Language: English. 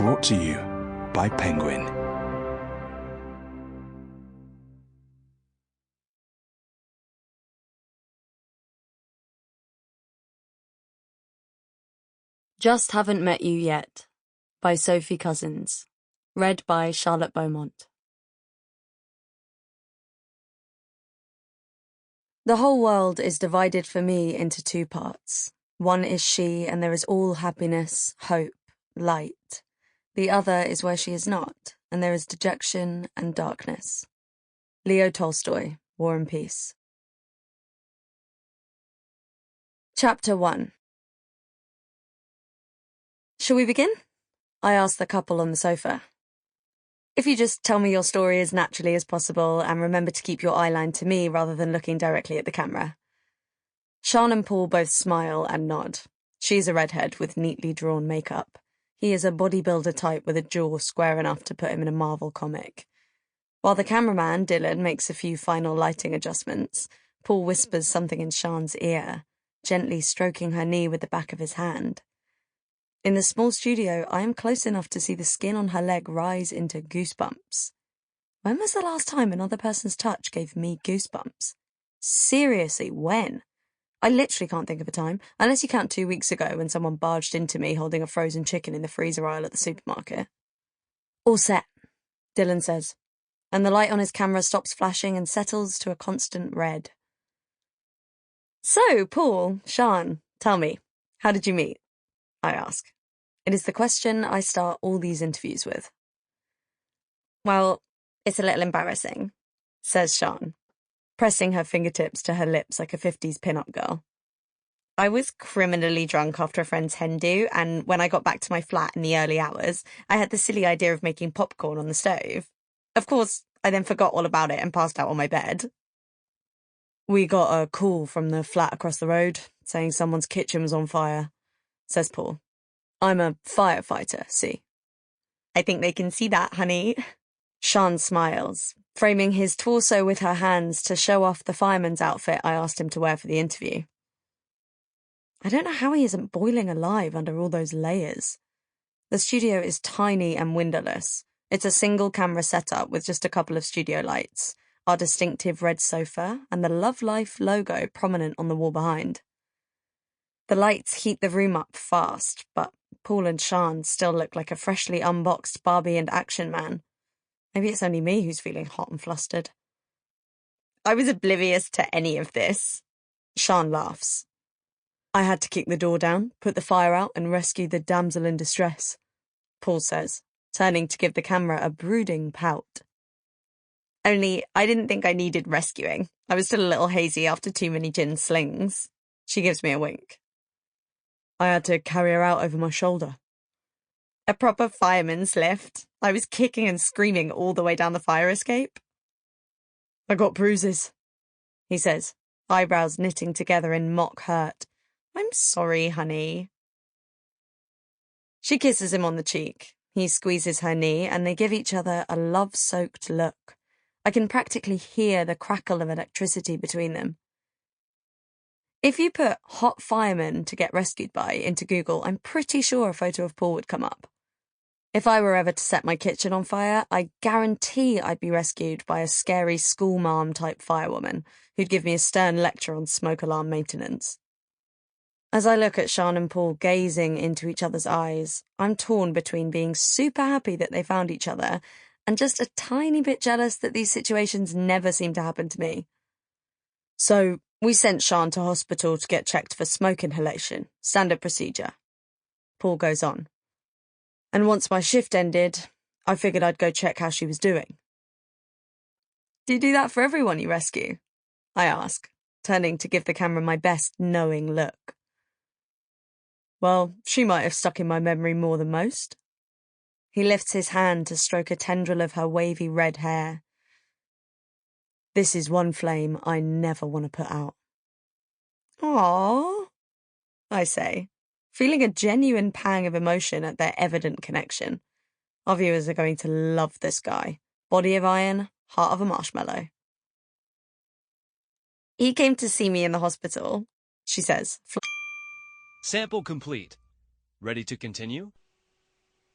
Brought to you by Penguin. Just Haven't Met You Yet, by Sophie Cousens. Read by Charlotte Beaumont. The whole world is divided for me into two parts. One is she, and there is all happiness, hope, light. The other is where she is not, and there is dejection and darkness. Leo Tolstoy, War and Peace. Chapter 1. Shall we begin? I asked the couple on the sofa. If you just tell me your story as naturally as possible and remember to keep your eye line to me rather than looking directly at the camera. Sian and Paul both smile and nod. She's a redhead with neatly drawn makeup. He is a bodybuilder type with a jaw square enough to put him in a Marvel comic. While the cameraman, Dylan, makes a few final lighting adjustments, Paul whispers something in Sian's ear, gently stroking her knee with the back of his hand. In the small studio, I am close enough to see the skin on her leg rise into goosebumps. When was the last time another person's touch gave me goosebumps? Seriously, when? I literally can't think of a time, unless you count 2 weeks ago when someone barged into me holding a frozen chicken in the freezer aisle at the supermarket. All set, Dylan says, and the light on his camera stops flashing and settles to a constant red. So, Paul, Sian, tell me, how did you meet? I ask. It is the question I start all these interviews with. Well, it's a little embarrassing, says Sian, pressing her fingertips to her lips like a 50s pin-up girl. I was criminally drunk after a friend's hen do, and when I got back to my flat in the early hours, I had the silly idea of making popcorn on the stove. Of course, I then forgot all about it and passed out on my bed. We got a call from the flat across the road saying someone's kitchen was on fire, says Paul. I'm a firefighter, see? I think they can see that, honey. Sian smiles, framing his torso with her hands to show off the fireman's outfit I asked him to wear for the interview. I don't know how he isn't boiling alive under all those layers. The studio is tiny and windowless. It's a single camera setup with just a couple of studio lights, our distinctive red sofa, and the Love Life logo prominent on the wall behind. The lights heat the room up fast, but Paul and Sian still look like a freshly unboxed Barbie and Action Man. Maybe it's only me who's feeling hot and flustered. I was oblivious to any of this. Sian laughs. I had to kick the door down, put the fire out, and rescue the damsel in distress, Paul says, turning to give the camera a brooding pout. Only, I didn't think I needed rescuing. I was still a little hazy after too many gin slings. She gives me a wink. I had to carry her out over my shoulder. A proper fireman's lift. I was kicking and screaming all the way down the fire escape. I got bruises, he says, eyebrows knitting together in mock hurt. I'm sorry, honey. She kisses him on the cheek. He squeezes her knee, and they give each other a love-soaked look. I can practically hear the crackle of electricity between them. If you put hot fireman to get rescued by into Google, I'm pretty sure a photo of Paul would come up. If I were ever to set my kitchen on fire, I guarantee I'd be rescued by a scary schoolmarm type firewoman who'd give me a stern lecture on smoke alarm maintenance. As I look at Sian and Paul gazing into each other's eyes, I'm torn between being super happy that they found each other and just a tiny bit jealous that these situations never seem to happen to me. So, we sent Sian to hospital to get checked for smoke inhalation, standard procedure. Paul goes on. And once my shift ended, I figured I'd go check how she was doing. Do you do that for everyone you rescue? I ask, turning to give the camera my best knowing look. Well, she might have stuck in my memory more than most. He lifts his hand to stroke a tendril of her wavy red hair. This is one flame I never want to put out. Aww, I say, feeling a genuine pang of emotion at their evident connection. Our viewers are going to love this guy. Body of iron, heart of a marshmallow. He came to see me in the hospital, she says. Sample complete. Ready to continue?